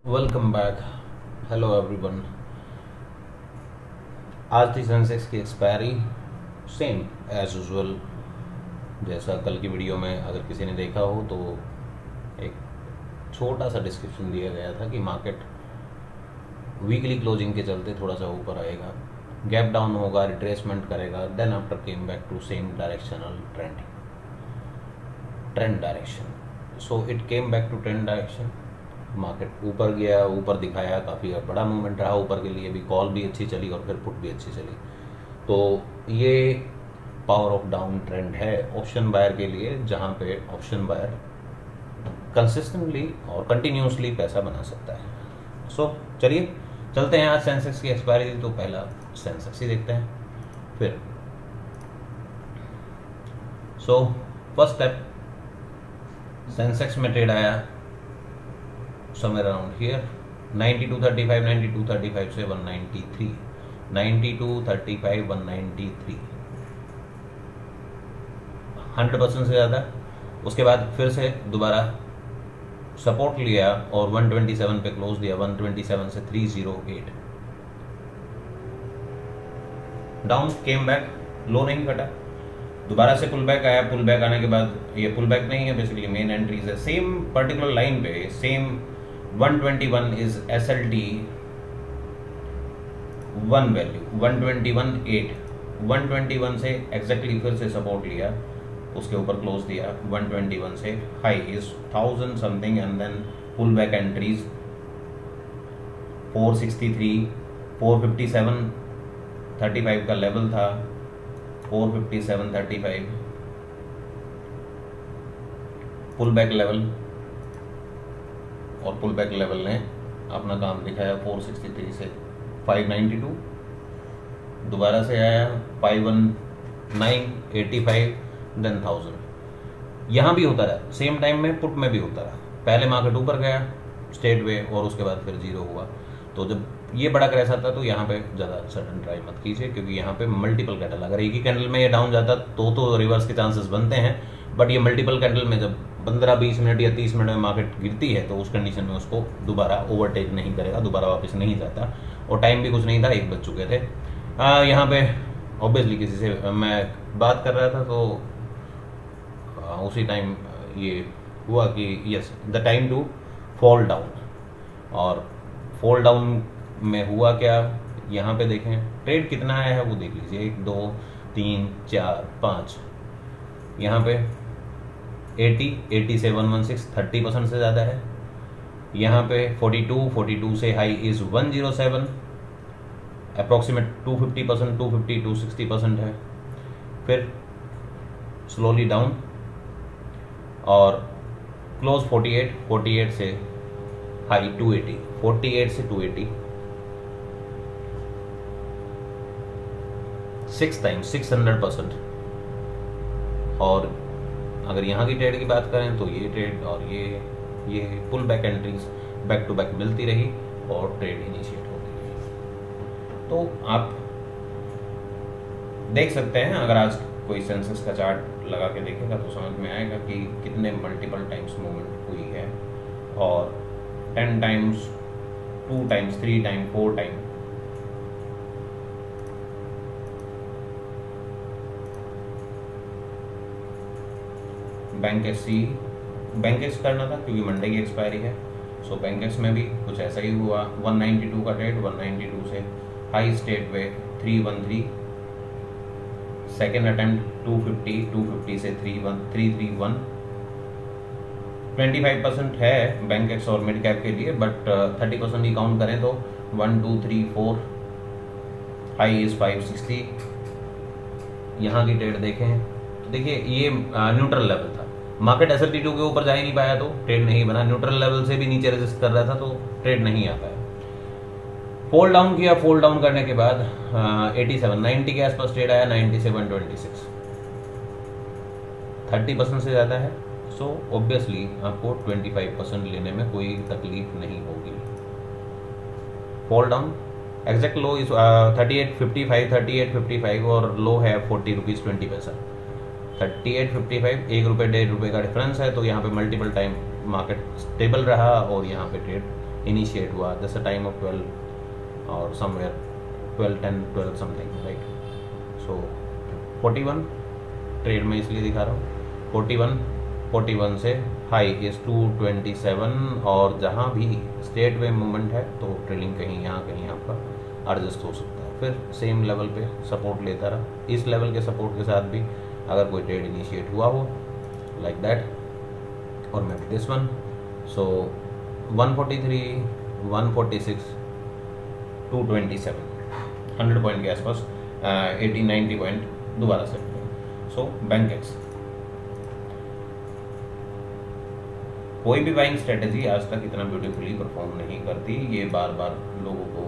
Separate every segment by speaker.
Speaker 1: Welcome back. Hello everyone. आज थी Sensex की एक्सपायरी, सेम एज यूजुअल। जैसा कल की वीडियो में अगर किसी ने देखा हो तो एक छोटा सा डिस्क्रिप्शन दिया गया था कि मार्केट वीकली क्लोजिंग के चलते थोड़ा सा ऊपर आएगा, गैप डाउन होगा, रिट्रेसमेंट करेगा, then after came back to same directional trend direction. So it came back to trend direction. Market ऊपर गया, ऊपर दिखाया, काफ़ी बड़ा मूवमेंट रहा ऊपर के लिए भी, कॉल भी अच्छी चली और फिर पुट भी अच्छी चली। तो ये पावर ऑफ डाउन ट्रेंड है ऑप्शन बायर के लिए, जहाँ पे ऑप्शन बायर कंसिस्टेंटली और कंटिन्यूसली पैसा बना सकता है। सो चलिए चलते हैं। आज सेंसेक्स की एक्सपायरी थी तो पहला सेंसेक्स ही देखते हैं फिर। सो फर्स्ट स्टेप, सेंसेक्स में ट्रेड आया somewhere around here 92.35, 92.35 से 193, 92.35, 193, 100% से ज़्यादा। उसके बाद फिर से दोबारा सपोर्ट लिया और 127 पे क्लोज दिया, 127 से 308 डाउन, केम बैक, लो नहीं कटा, दोबारा से पुल बैक आया। पुल बैक आने के बाद, ये पुल बैक नहीं है बेसिकली, मेन एंट्रीज है सेम पर्टिकुलर लाइन पे, सेम 121 इज SLT 1 वैल्यू, 121.8, 121 से एग्जैक्टली फिर से सपोर्ट लिया, उसके ऊपर क्लोज दिया 121 से, high is 1000 something and then pull back entries 463, 457, 35 का लेवल था, 457.35 पुल बैक लेवल, और पुल बैक लेवल ने अपना काम दिखाया 463 से 592, दोबारा से आया 519.85, देन 1000। यहाँ भी होता रहा सेम टाइम में, पुट में भी होता रहा। पहले मार्केट ऊपर गया स्ट्रेट वे और उसके बाद फिर जीरो हुआ। तो जब ये बड़ा क्रैश आता तो यहाँ पे ज़्यादा सडन ट्राई मत कीजिए, क्योंकि यहाँ पे मल्टीपल कैंडल, अगर एक ही कैंडल में ये डाउन जाता तो रिवर्स के चांसेस बनते हैं, बट ये मल्टीपल कैंडल में जब 15-20 मिनट या 30 मिनट में मार्केट गिरती है तो उस कंडीशन में उसको दोबारा ओवरटेक नहीं करेगा, दोबारा वापस नहीं जाता। और टाइम भी कुछ नहीं था, 1 बज चुके थे। यहाँ पे ऑब्वियसली किसी से मैं बात कर रहा था तो उसी टाइम ये हुआ कि yes the time to fall down. और फॉल डाउन में हुआ क्या, यहाँ पे देखें ट्रेड कितना आया है वो देख लीजिए, 1 2 3 4 5, यहाँ पे 80 से 116, 30% से ज़्यादा है। यहाँ पे 42 से हाई इज़ 107, अप्रॉक्सीमेट 250%, 250 260% है। फिर स्लोली डाउन और क्लोज 48 से हाई 280, 48 से 280, 6 टाइम्स 600%। और अगर यहाँ की ट्रेड की बात करें तो ये ट्रेड और ये pull back entries back to back मिलती रही और ट्रेड इनिशिएट होती रही। तो आप देख सकते हैं, अगर आज कोई सेंसेक्स का चार्ट लगा के देखेगा तो समझ में आएगा कि कितने मल्टीपल टाइम्स मूवमेंट हुई है, और 10 times, 2 times, 3 time, 4 time. Bank x करना था क्योंकि मंडे की एक्सपायरी है। सो बैंक एक्स में भी कुछ ऐसा ही हुआ, 192 का ट्रेड, 192 से हाई स्टेट वे 313, सेकेंड अटेम्प्ट 250 से 331, 25% है बैंक एक्स और मिड कैप के लिए, बट 30% ही काउंट करें तो 1 2 3 4, हाई इज 560। यहाँ की ट्रेड देखें तो देखिए ये न्यूट्रल लेवल था, मार्केट SLT2 के ऊपर जा ही नहीं पाया तो ट्रेड नहीं बना, न्यूट्रल लेवल से भी नीचे रेजिस्ट कर रहा था तो ट्रेड नहीं आ पाया। फोल्ड डाउन किया, फोल्ड डाउन करने के बाद 87 90 के आसपास ट्रेड आया, 90 से 126, 30% से ज़्यादा है। सो ऑब्वियसली आपको 25% लेने में कोई तकलीफ नहीं होगी। फॉल डाउन एग्जैक्ट लो इस 38.55 और लो है 40 रुपीज़ 20 पैसा। 38.55, ₹1 ₹1.5 का डिफरेंस है। तो यहाँ पे मल्टीपल टाइम मार्केट स्टेबल रहा और यहाँ पे ट्रेड इनिशिएट हुआ, जैसे टाइम ऑफ 12 और समवेयर 12 समथिंग, राइट। सो 41 ट्रेड में इसलिए दिखा रहा हूँ। 41 से हाई इज 227, और जहाँ भी स्टेट वे मूवमेंट है तो ट्रेलिंग कहीं आपका एडजस्ट हो सकता है। फिर सेम लेवल पे सपोर्ट लेता रहा। इस लेवल के सपोर्ट के साथ भी अगर कोई ट्रेड इनिशिएट हुआ हो लाइक दैट, और may be this one, so 143, 146, 227, 100 point के आसपास, 80-90 पॉइंट दोबारा से। सो बैंकेक्स कोई भी बाइंग स्ट्रेटेजी आज तक इतना ब्यूटीफुली परफॉर्म नहीं करती। ये बार बार लोगों को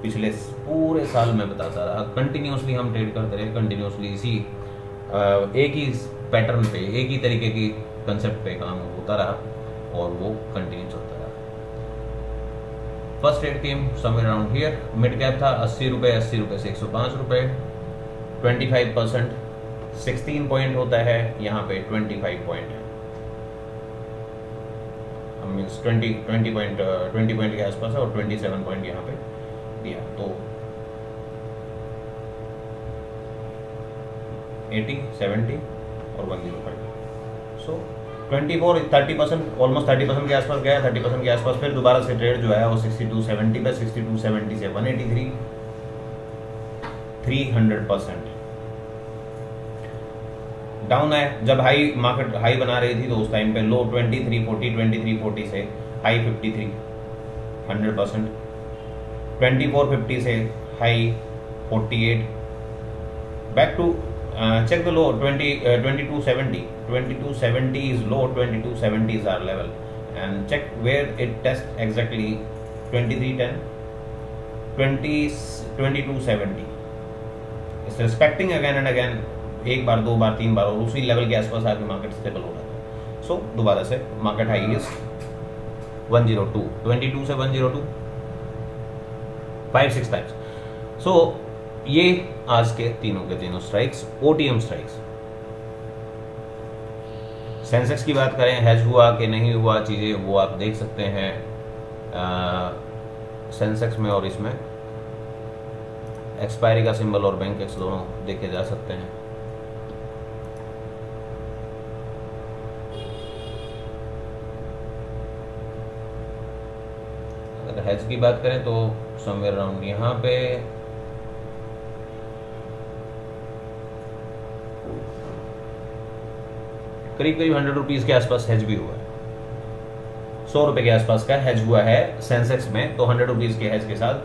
Speaker 1: पिछले पूरे साल में बताता रहा। कंटिन्यूसली हम ट्रेड करते रहे, कंटिन्यूसली इसी एक ही पैटर्न पे, एक ही तरीके की कंसेप्ट पे काम होता रहा और वो कंटिन्यू चलता रहा। First trade came somewhere around here, mid cap था 80 रुपये, 80 रुपये से 105 रुपये, 25% 16 पॉइंट होता है, यहाँ पे 25 पॉइंट है, मीन्स 20 पॉइंट के आसपास है, और 27 पॉइंट यहाँ पे दिया। तो 80, 70 और 105, सो 30%, ऑलमोस्ट 30% के आसपास गया। 30% के आसपास फिर दोबारा से ट्रेड जो है वो 6270 पे, 6270 से 183, 300% डाउन है। जब हाई मार्केट हाई बना रही थी तो उस टाइम पे लो 2340, 2340 से हाई 53, 100%, 2450 से high 48, back to check the low 2270, 2270 is low, 2270 is our level, and check where it tests exactly 2310, 2270 is respecting again and again, एक बार, दो बार, तीन बार, और उसी लेवल के आसपास आके मार्केट स्टेबल हो रहा था। सो दोबारा से मार्केट हाई इज 102, 22 से 102, 5-6 टाइम्स। सो ये आज के तीनों स्ट्राइक्स, ओटीएम स्ट्राइक्स। सेंसेक्स की बात करें, हेज हुआ कि नहीं हुआ चीज़ें, वो आप देख सकते हैं सेंसेक्स में, और इसमें एक्सपायरी का सिंबल और बैंक एक्स दोनों देखे जा सकते हैं। अगर हेज की बात करें तो समवेयर अराउंड यहाँ पे करीब 100 रुपीज़ के आसपास हेज भी हुआ है। 100 रुपये के आसपास का हेज हुआ है सेंसेक्स में। तो 100 रुपीज़ के हेज के साथ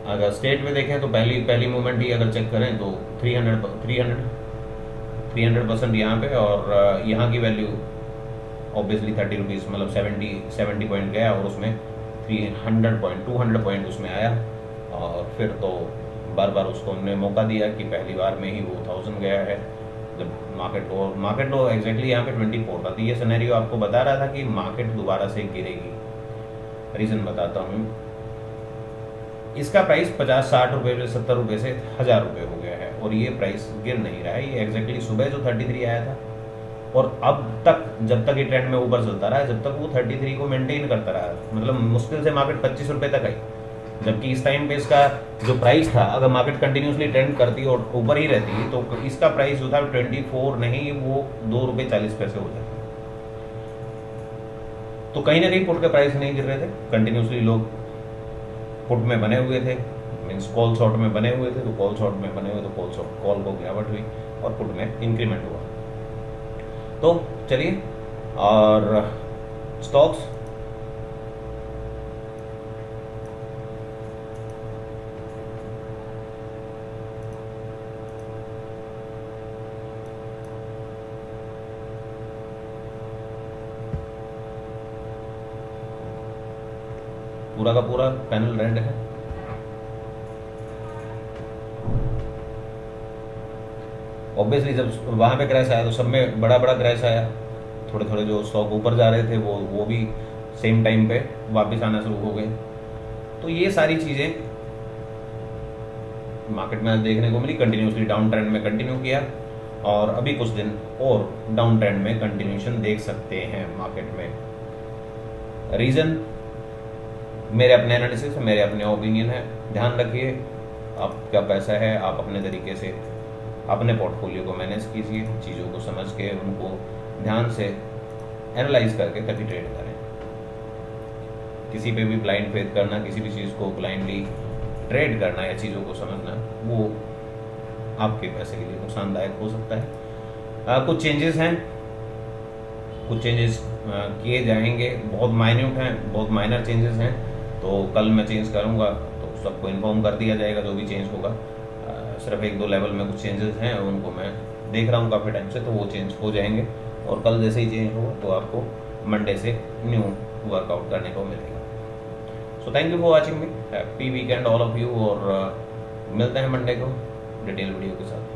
Speaker 1: अगर स्टेट में देखें तो पहली मूवमेंट ही अगर चेक करें तो 300% यहाँ पे, और यहाँ की वैल्यू ऑब्वियसली 30 रुपीज़, मतलब 70 पॉइंट गया, और उसमें 200 पॉइंट उसमें आया, और फिर तो बार बार उसको हमने मौका दिया कि पहली बार में ही वो 1000 गया है। जब मार्केट लो एग्जैक्टली यहाँ पे 24 था। तो ये सिनेरियो आपको बता रहा था कि मार्केट दोबारा से गिरेगी। रीज़न बताता हूँ, इसका प्राइस 50-60 रुपये से 70 रुपये से 1000 रुपये हो गया है, और ये प्राइस गिर नहीं रहा है। ये एग्जैक्टली सुबह जो 33 आया था, और अब तक जब तक ये ट्रेंड में ऊपर चलता रहा, जब तक वो 33 को मेंटेन करता रहा, मतलब मुश्किल से मार्केट 25 रुपये तक आई, जबकि इस टाइम पे इसका जो प्राइस था, अगर मार्केट कंटिन्यूसली ट्रेंड करती और ऊपर ही रहती तो इसका प्राइस जो था 24 नहीं, वो 2 रुपये 40 पैसे हो जाता। तो कहीं ना कहीं पुट के प्राइस नहीं गिर रहे थे, कंटिन्यूसली लोग पुट में बने हुए थे, मीन्स कॉल शॉर्ट में बने हुए थे। तो कॉल शॉर्ट में बने हुए तो कॉल को गिरावट हुई और पुट में इंक्रीमेंट हुआ। तो चलिए, और स्टॉक्स पूरा का पूरा पैनल रेड है। ऑब्वियसली जब वहाँ पे क्रैश आया तो सब में बड़ा क्रैश आया। थोड़े थोड़े जो स्टॉक ऊपर जा रहे थे वो भी सेम टाइम पे वापस आना शुरू हो गए। तो ये सारी चीज़ें मार्केट में देखने को मिली। कंटिन्यूसली डाउन ट्रेंड में कंटिन्यू किया, और अभी कुछ दिन और डाउन ट्रेंड में कंटिन्यूशन देख सकते हैं मार्केट में। रीज़न मेरे अपने एनालिसिस है, मेरे अपने ओपिनियन है। ध्यान रखिए, आपका पैसा है, आप अपने तरीके से अपने पोर्टफोलियो को मैनेज कीजिए, चीज़ों को समझ के उनको ध्यान से एनालाइज करके तभी ट्रेड करें। किसी पे भी ब्लाइंड फेथ करना, किसी भी चीज़ को ब्लाइंडली ट्रेड करना या चीज़ों को समझना, वो आपके पैसे के लिए नुकसानदायक हो सकता है। कुछ चेंजेस हैं, कुछ चेंजेस किए जाएंगे, बहुत माइन्यूट हैं, बहुत माइनर चेंजेस हैं। तो कल मैं चेंज करूँगा तो सबको इन्फॉर्म कर दिया जाएगा जो भी चेंज होगा। सिर्फ 1-2 लेवल में कुछ चेंजेस हैं, उनको मैं देख रहा हूँ काफ़ी टाइम से, तो वो चेंज हो जाएंगे। और कल जैसे ही चेंज होगा तो आपको मंडे से न्यू वर्कआउट करने को मिलेगा। So thank you for watching me, happy weekend all of you, और मिलते हैं मंडे को डिटेल वीडियो के साथ।